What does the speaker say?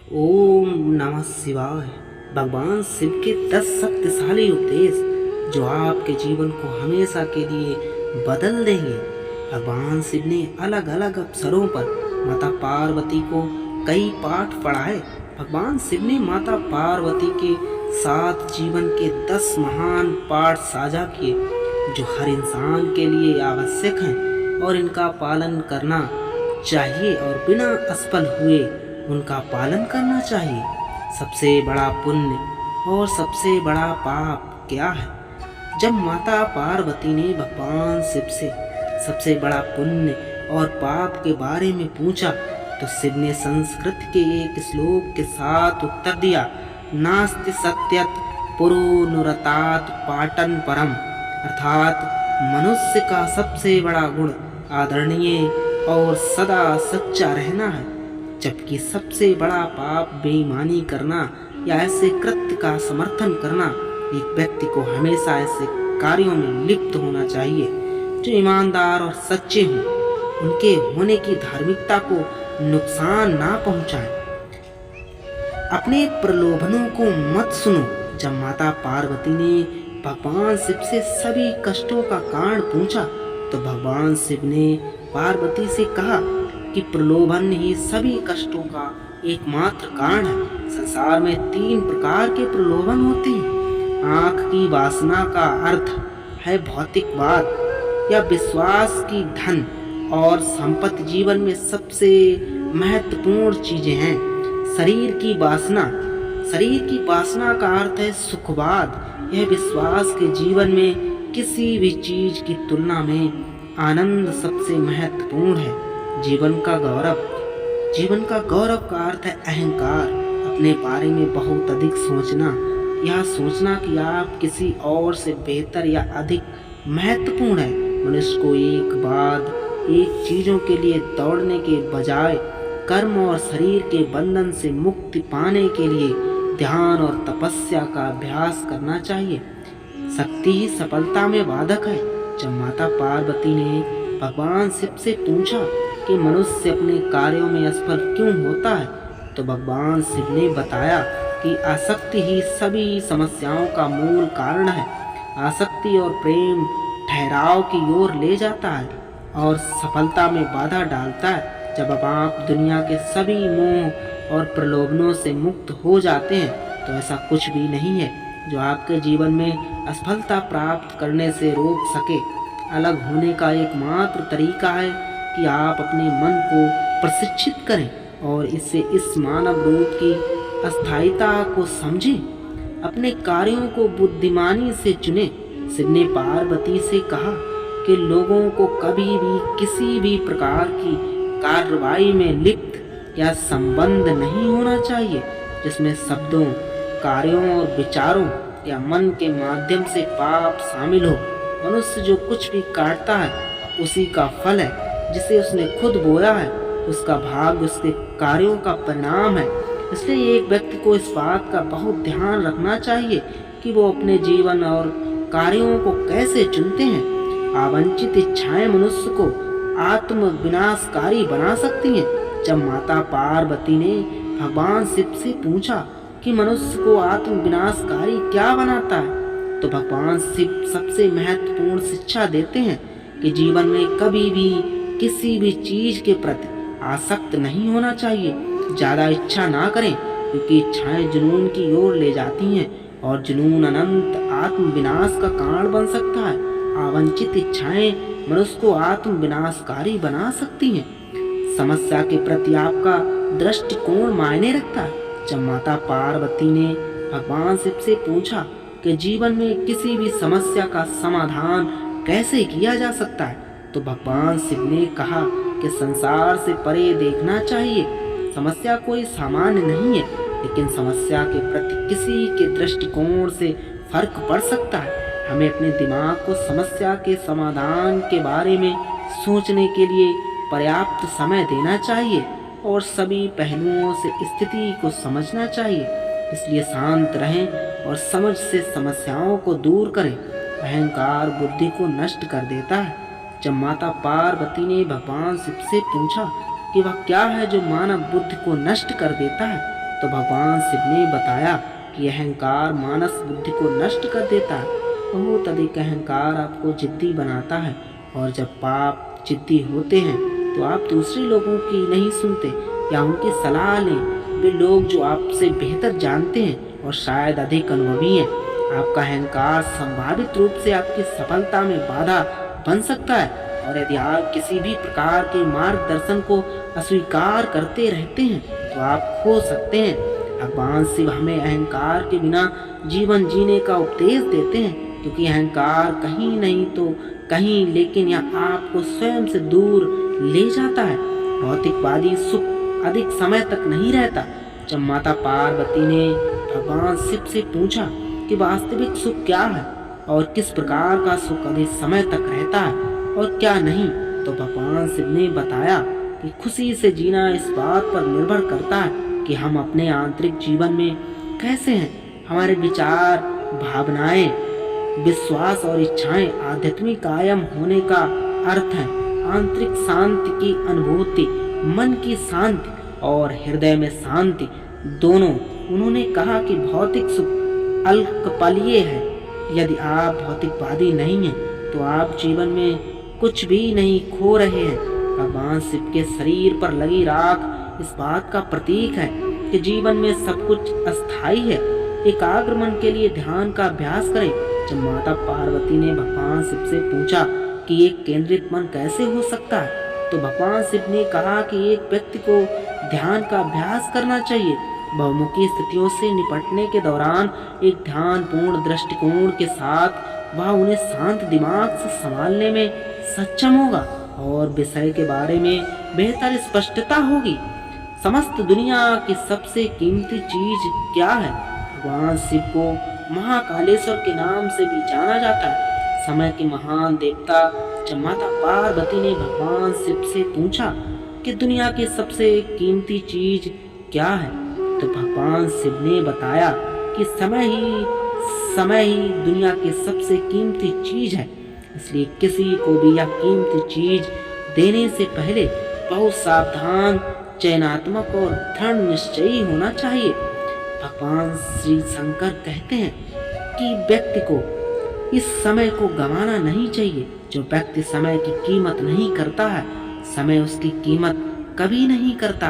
ओम नमः शिवाय। भगवान शिव के 10 शक्तिशाली उपदेश जो आपके जीवन को हमेशा के लिए बदल देंगे। भगवान शिव ने अलग अलग अवसरों पर माता पार्वती को कई पाठ पढ़ाए। भगवान शिव ने माता पार्वती के साथ जीवन के 10 महान पाठ साझा किए जो हर इंसान के लिए आवश्यक हैं और इनका पालन करना चाहिए और बिना असफल हुए उनका पालन करना चाहिए। सबसे बड़ा पुण्य और सबसे बड़ा पाप क्या है? जब माता पार्वती ने भगवान शिव से सबसे बड़ा पुण्य और पाप के बारे में पूछा तो शिव ने संस्कृत के एक श्लोक के साथ उत्तर दिया, नास्ति सत्यत पुरुनुरतात पाटन परम, अर्थात मनुष्य का सबसे बड़ा गुण आदरणीय और सदा सच्चा रहना है, जबकि सबसे बड़ा पाप बेईमानी करना या ऐसे कृत्य का समर्थन करना। एक व्यक्ति को हमेशा ऐसे कार्यों में लिप्त होना चाहिए जो ईमानदार और सच्चे हों, उनके होने की धार्मिकता को नुकसान ना पहुंचाए। अपने प्रलोभनों को मत सुनो। जब माता पार्वती ने भगवान शिव से सभी कष्टों का कारण पूछा तो भगवान शिव ने पार्वती से कहा कि प्रलोभन ही सभी कष्टों का एकमात्र कारण है। संसार में 3 प्रकार के प्रलोभन होते हैं। आँख की वासना का अर्थ है भौतिकवाद या विश्वास की धन और संपत्ति जीवन में सबसे महत्वपूर्ण चीजें हैं। शरीर की वासना का अर्थ है सुखवाद। यह विश्वास के जीवन में किसी भी चीज की तुलना में आनंद सबसे महत्वपूर्ण है। जीवन का गौरव का अर्थ है अहंकार, अपने बारे में बहुत अधिक सोचना, यह सोचना कि आप किसी और से बेहतर या अधिक महत्वपूर्ण है। मनुष्य को एक बाद एक चीजों के लिए दौड़ने के बजाय कर्म और शरीर के बंधन से मुक्ति पाने के लिए ध्यान और तपस्या का अभ्यास करना चाहिए। शक्ति ही सफलता में बाधक है। जब माता पार्वती ने भगवान शिव से पूछा कि मनुष्य अपने कार्यों में असफल क्यों होता है तो भगवान शिव ने बताया कि आसक्ति ही सभी समस्याओं का मूल कारण है। आसक्ति और प्रेम ठहराव की ओर ले जाता है और सफलता में बाधा डालता है। जब आप दुनिया के सभी मोह और प्रलोभनों से मुक्त हो जाते हैं तो ऐसा कुछ भी नहीं है जो आपके जीवन में असफलता प्राप्त करने से रोक सके। अलग होने का एकमात्र तरीका है कि आप अपने मन को प्रशिक्षित करें और इससे इस मानव रूप की अस्थायीता को समझें। अपने कार्यों को बुद्धिमानी से चुनें। शिव ने पार्वती से कहा कि लोगों को कभी भी किसी भी प्रकार की कार्रवाई में लिप्त या संबंध नहीं होना चाहिए जिसमें शब्दों, कार्यों और विचारों या मन के माध्यम से पाप शामिल हो। मनुष्य जो कुछ भी काटता है उसी का फल है। जिसे उसने खुद बोया है उसका भाग्य उसके कार्यों का परिणाम है। इसलिए एक व्यक्ति को इस बात का बहुत ध्यान रखना चाहिए कि वो अपने जीवन और कार्यों को कैसे चुनते हैं। आवांछित इच्छाएं मनुष्य को आत्म विनाशकारी बना सकती हैं। जब माता पार्वती ने भगवान शिव से पूछा कि मनुष्य को आत्म विनाशकारी क्या बनाता है तो भगवान शिव सबसे महत्वपूर्ण शिक्षा देते हैं कि जीवन में कभी भी किसी भी चीज के प्रति आसक्त नहीं होना चाहिए। ज्यादा इच्छा ना करें क्योंकि इच्छाएं जुनून की ओर ले जाती हैं और जुनून अनंत आत्म विनाश का कारण बन सकता है। आवांछित इच्छाएं मनुष्य को आत्म विनाशकारी बना सकती हैं। समस्या के प्रति आपका दृष्टिकोण मायने रखता है। जब माता पार्वती ने भगवान शिव से पूछा कि जीवन में किसी भी समस्या का समाधान कैसे किया जा सकता है तो भगवान शिव ने कहा कि संसार से परे देखना चाहिए। समस्या कोई सामान्य नहीं है, लेकिन समस्या के प्रति किसी के दृष्टिकोण से फर्क पड़ सकता है। हमें अपने दिमाग को समस्या के समाधान के बारे में सोचने के लिए पर्याप्त समय देना चाहिए और सभी पहलुओं से स्थिति को समझना चाहिए। इसलिए शांत रहें और समझ से समस्याओं को दूर करें। अहंकार बुद्धि को नष्ट कर देता है। जब माता पार्वती ने भगवान शिव से पूछा कि वह क्या है जो मानव बुद्धि को नष्ट कर देता है तो भगवान शिव ने बताया कि अहंकार मानस बुद्धि को नष्ट कर देता है। बहुत अधिक अहंकार आपको जिद्दी बनाता है, और जब आप जिद्दी होते हैं तो आप दूसरे लोगों की नहीं सुनते या उनकी सलाह लें। वे लोग जो आपसे बेहतर जानते हैं और शायद अधिक अनुभवी हैं। आपका अहंकार संभावित रूप से आपकी सफलता में बाधा बन सकता है, और यदि आप किसी भी प्रकार के मार्गदर्शन को अस्वीकार करते रहते हैं तो आप खो सकते हैं। भगवान शिव हमें अहंकार के बिना जीवन जीने का उपदेश देते हैं, क्योंकि अहंकार कहीं नहीं तो कहीं, लेकिन यह आपको स्वयं से दूर ले जाता है। भौतिकवादी सुख अधिक समय तक नहीं रहता। जब माता पार्वती ने भगवान शिव से पूछा कि वास्तविक सुख क्या है और किस प्रकार का सुख अधिक समय तक रहता है और क्या नहीं, तो भगवान शिव ने बताया कि खुशी से जीना इस बात पर निर्भर करता है कि हम अपने आंतरिक जीवन में कैसे हैं। हमारे विचार, भावनाएं, विश्वास और इच्छाएं आध्यात्मिक कायम होने का अर्थ है। आंतरिक शांति की अनुभूति, मन की शांति और हृदय में शांति दोनों। उन्होंने कहा कि भौतिक सुख अल्पकालीय है। यदि आप भौतिकवादी नहीं हैं तो आप जीवन में कुछ भी नहीं खो रहे हैं। भगवान शिव के शरीर पर लगी राख इस बात का प्रतीक है कि जीवन में सब कुछ अस्थायी है। एकाग्र मन के लिए ध्यान का अभ्यास करें। जब माता पार्वती ने भगवान शिव से पूछा कि एक केंद्रित मन कैसे हो सकता है, तो भगवान शिव ने कहा कि एक व्यक्ति को ध्यान का अभ्यास करना चाहिए। बहुमुखी स्थितियों से निपटने के दौरान एक ध्यानपूर्ण दृष्टिकोण के साथ वह उन्हें शांत दिमाग से संभालने में सक्षम होगा और विषय के बारे में बेहतर स्पष्टता होगी। समस्त दुनिया की सबसे कीमती चीज क्या है? भगवान शिव को महाकालेश्वर के नाम से भी जाना जाता है, समय के महान देवता। जब माता पार्वती ने भगवान शिव से पूछा कि दुनिया की सबसे कीमती चीज क्या है, तो भगवान शिव ने बताया कि समय ही दुनिया की सबसे कीमती चीज है। इसलिए किसी को भी यह कीमती चीज देने से पहले बहुत सावधान, चयनात्मक और दृढ़ निश्चयी होना चाहिए। भगवान श्री शंकर कहते हैं कि व्यक्ति को इस समय को गंवाना नहीं चाहिए। जो व्यक्ति समय की कीमत नहीं करता है, समय उसकी कीमत कभी नहीं करता।